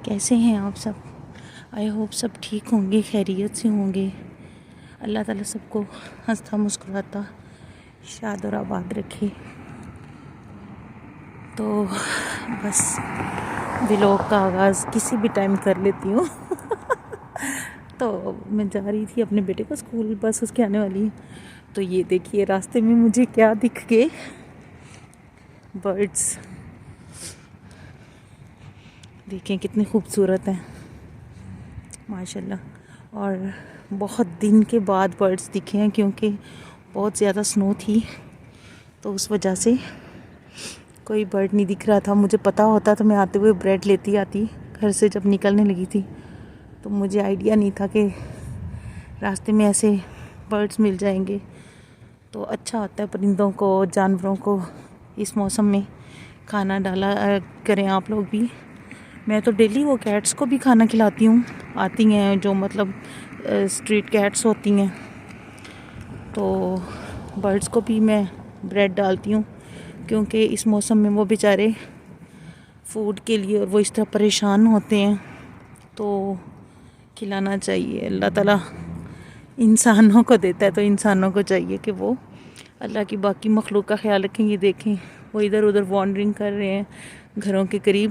کیسے ہیں آپ سب؟ آئی ہوپ سب ٹھیک ہوں گے، خیریت سے ہوں گے۔ اللہ تعالیٰ سب کو ہنستا مسکراتا شاد اور آباد رکھے۔ تو بس ولاگ کا آغاز کسی بھی ٹائم کر لیتی ہوں۔ تو میں جا رہی تھی اپنے بیٹے کو اسکول، بس اس کے آنے والی ہے۔ تو یہ دیکھیے راستے میں مجھے کیا دکھ گئے، برڈس دیکھیں کتنے خوبصورت ہیں ماشاءاللہ۔ اور بہت دن کے بعد برڈس دکھے ہیں کیونکہ بہت زیادہ سنو تھی، تو اس وجہ سے کوئی برڈ نہیں دکھ رہا تھا۔ مجھے پتا ہوتا تو میں آتے ہوئے بریڈ لیتی آتی گھر سے جب نکلنے لگی تھی، تو مجھے آئیڈیا نہیں تھا کہ راستے میں ایسے برڈس مل جائیں گے۔ تو اچھا ہوتا ہے پرندوں کو، جانوروں کو اس موسم میں کھانا ڈالا کریں آپ لوگ بھی۔ میں تو ڈیلی وہ کیٹس کو بھی کھانا کھلاتی ہوں، آتی ہیں جو مطلب اسٹریٹ کیٹس ہوتی ہیں، تو برڈس کو بھی میں بریڈ ڈالتی ہوں کیونکہ اس موسم میں وہ بیچارے فوڈ کے لیے اور وہ اس طرح پریشان ہوتے ہیں، تو کھلانا چاہیے۔ اللہ تعالیٰ انسانوں کو دیتا ہے تو انسانوں کو چاہیے کہ وہ اللہ کی باقی مخلوق کا خیال رکھیں۔ یہ دیکھیں وہ ادھر ادھر وانڈرنگ کر رہے ہیں گھروں کے قریب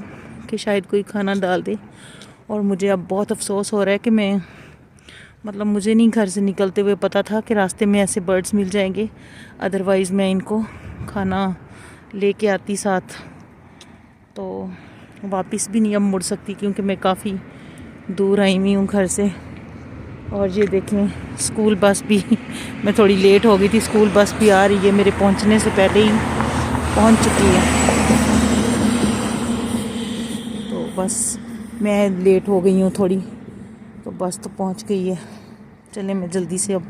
کہ شاید کوئی کھانا ڈال دے۔ اور مجھے اب بہت افسوس ہو رہا ہے کہ مجھے نہیں گھر سے نکلتے ہوئے پتہ تھا کہ راستے میں ایسے برڈز مل جائیں گے، ادروائز میں ان کو کھانا لے کے آتی ساتھ، تو واپس بھی نہیں اب مڑ سکتی کیونکہ میں کافی دور آئی ہوئی ہوں گھر سے۔ اور یہ دیکھیں اسکول بس بھی میں تھوڑی لیٹ ہو گئی تھی، اسکول بس بھی آ رہی ہے، میرے پہنچنے سے پہلے ہی پہنچ چکی ہے۔ تو بس میں لیٹ ہو گئی ہوں تھوڑی، تو بس تو پہنچ گئی ہے۔ چلیں میں جلدی سے اب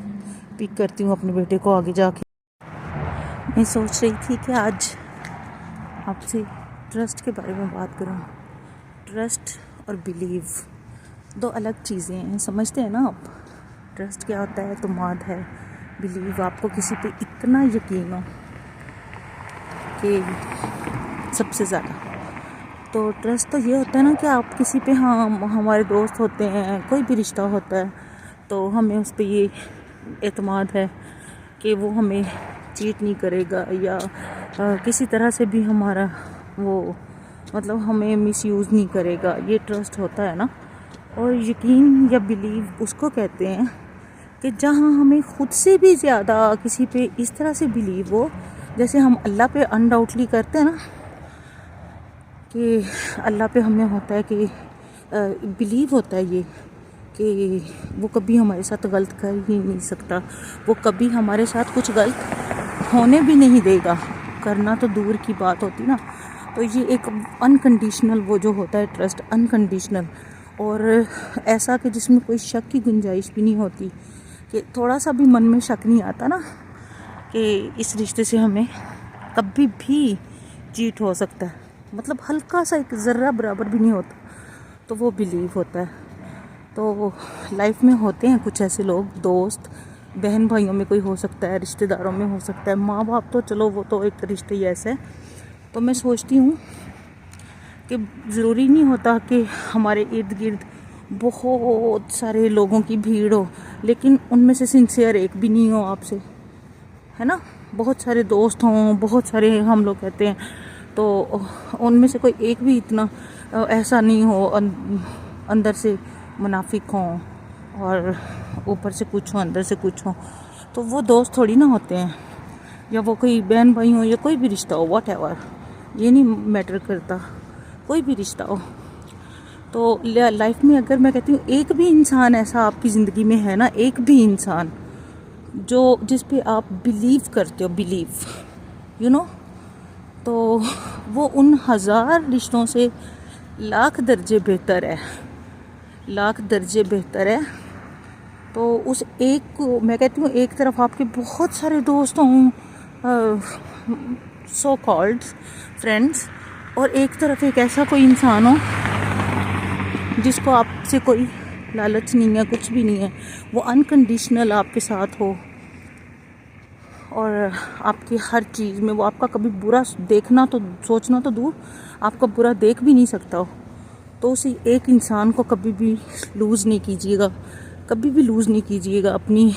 پک کرتی ہوں اپنے بیٹے کو آگے جا کے۔ میں سوچ رہی تھی کہ آج آپ سے ٹرسٹ کے بارے میں بات کروں۔ ٹرسٹ اور بیلیو دو الگ چیزیں ہیں، سمجھتے ہیں نا آپ؟ ٹرسٹ کیا ہوتا ہے؟ اعتماد ہے۔ بیلیو آپ کو کسی پہ اتنا یقین ہو کہ سب سے زیادہ۔ تو ٹرسٹ تو یہ ہوتا ہے نا کہ آپ کسی پہ، ہمارے دوست ہوتے ہیں، کوئی بھی رشتہ ہوتا ہے تو ہمیں اس پہ یہ اعتماد ہے کہ وہ ہمیں چیٹ نہیں کرے گا یا کسی طرح سے بھی ہمارا وہ ہمیں مس یوز نہیں کرے گا، یہ ٹرسٹ ہوتا ہے نا۔ اور یقین یا بیلیو اس کو کہتے ہیں کہ جہاں ہمیں خود سے بھی زیادہ کسی پہ اس طرح سے بیلیو ہو، جیسے ہم اللہ پہ انڈاؤٹلی کرتے ہیں نا کہ اللہ پہ ہمیں ہوتا ہے کہ بیلیو ہوتا ہے یہ کہ وہ کبھی ہمارے ساتھ غلط کر ہی نہیں سکتا، وہ کبھی ہمارے ساتھ کچھ غلط ہونے بھی نہیں دے گا، کرنا تو دور کی بات ہوتی نا۔ تو یہ ایک انکنڈیشنل وہ جو ہوتا ہے ٹرسٹ، انکنڈیشنل، اور ایسا کہ جس میں کوئی شک کی گنجائش بھی نہیں ہوتی، کہ تھوڑا سا بھی من میں شک نہیں آتا نا کہ اس رشتے سے ہمیں کبھی بھی چیٹ ہو سکتا ہے، ہلکا سا ایک ذرہ برابر بھی نہیں ہوتا، تو وہ بیلیو ہوتا ہے۔ تو لائف میں ہوتے ہیں کچھ ایسے لوگ، دوست، بہن بھائیوں میں کوئی ہو سکتا ہے، رشتہ داروں میں ہو سکتا ہے، ماں باپ تو چلو وہ تو ایک رشتہ ہی ایسا ہے۔ تو میں سوچتی ہوں کہ ضروری نہیں ہوتا کہ ہمارے ارد گرد بہت سارے لوگوں کی بھیڑ ہو لیکن ان میں سے سنسیئر ایک بھی نہیں ہو آپ سے، ہے نا؟ بہت سارے دوست ہوں، بہت سارے ہم لوگ کہتے ہیں، تو ان میں سے کوئی ایک بھی اتنا ایسا نہیں ہو، اندر سے منافق ہوں اور اوپر سے کچھ ہوں اندر سے کچھ ہوں، تو وہ دوست تھوڑی نہ ہوتے ہیں۔ یا وہ کوئی بہن بھائی ہوں یا کوئی بھی رشتہ ہو، واٹ ایور، یہ نہیں میٹر کرتا، کوئی بھی رشتہ ہو۔ تو لائف میں اگر میں کہتی ہوں ایک بھی انسان ایسا آپ کی زندگی میں ہے نا، ایک بھی انسان جس پہ آپ بیلیو کرتے ہو، بیلیو یو نو، تو وہ ان ہزار رشتوں سے لاکھ درجے بہتر ہے، لاکھ درجے بہتر ہے۔ تو اس ایک کو میں کہتی ہوں، ایک طرف آپ کے بہت سارے دوست ہوں، سو کالڈ فرینڈس، اور ایک طرف ایک ایسا کوئی انسان ہو جس کو آپ سے کوئی لالچ نہیں ہے، کچھ بھی نہیں ہے، وہ انکنڈیشنل آپ کے ساتھ ہو اور آپ کی ہر چیز میں وہ آپ کا کبھی برا دیکھنا تو سوچنا تو دور، آپ کا برا دیکھ بھی نہیں سکتا ہو، تو اسی ایک انسان کو کبھی بھی لوز نہیں کیجیے گا، کبھی بھی لوز نہیں کیجیے گا اپنی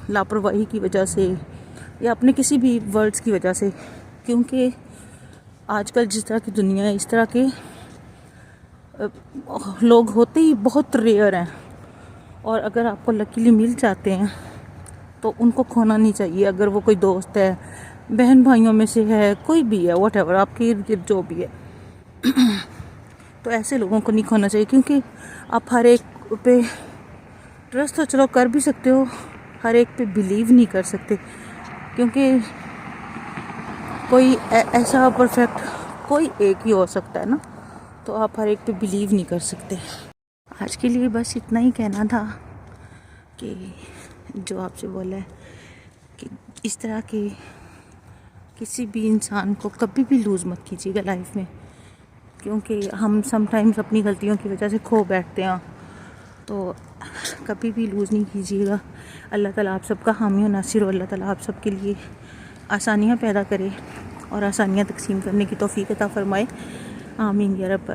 لاپرواہی کی وجہ سے یا اپنے کسی بھی ورڈز کی وجہ سے، کیونکہ آج کل جس طرح کی دنیا ہے اس طرح کے لوگ ہوتے ہی بہت ریئر ہیں، اور اگر آپ کو لکیلی مل جاتے ہیں تو ان کو کھونا نہیں چاہیے. اگر وہ کوئی دوست ہے، بہن بھائیوں میں سے ہے، کوئی بھی ہے، واٹ ایور آپ کے ارد گرد جو بھی ہے، تو ایسے لوگوں کو نہیں کھونا چاہیے. کیونکہ آپ ہر ایک پہ ٹرسٹ تو چلو کر بھی سکتے ہو، ہر ایک پہ بلیو نہیں کر سکتے، کیونکہ کوئی ایسا پرفیکٹ کوئی ایک ہی ہو سکتا ہے نا، تو آپ ہر ایک پہ بلیو نہیں کر سکتے. آج کے لیے بس اتنا ہی کہنا تھا کہ جو آپ سے بولا ہے کہ اس طرح کے کسی بھی انسان کو کبھی بھی لوز مت کیجیے گا لائف میں، کیونکہ ہم سم ٹائمز اپنی غلطیوں کی وجہ سے کھو بیٹھتے ہیں. تو کبھی بھی لوز نہیں کیجیے گا. اللہ تعالیٰ آپ سب کا حامی و ناصر ہو. اللہ تعالیٰ آپ سب کے لیے آسانیاں پیدا کرے اور آسانیاں تقسیم کرنے کی توفیق عطا فرمائے. آمین یا رب.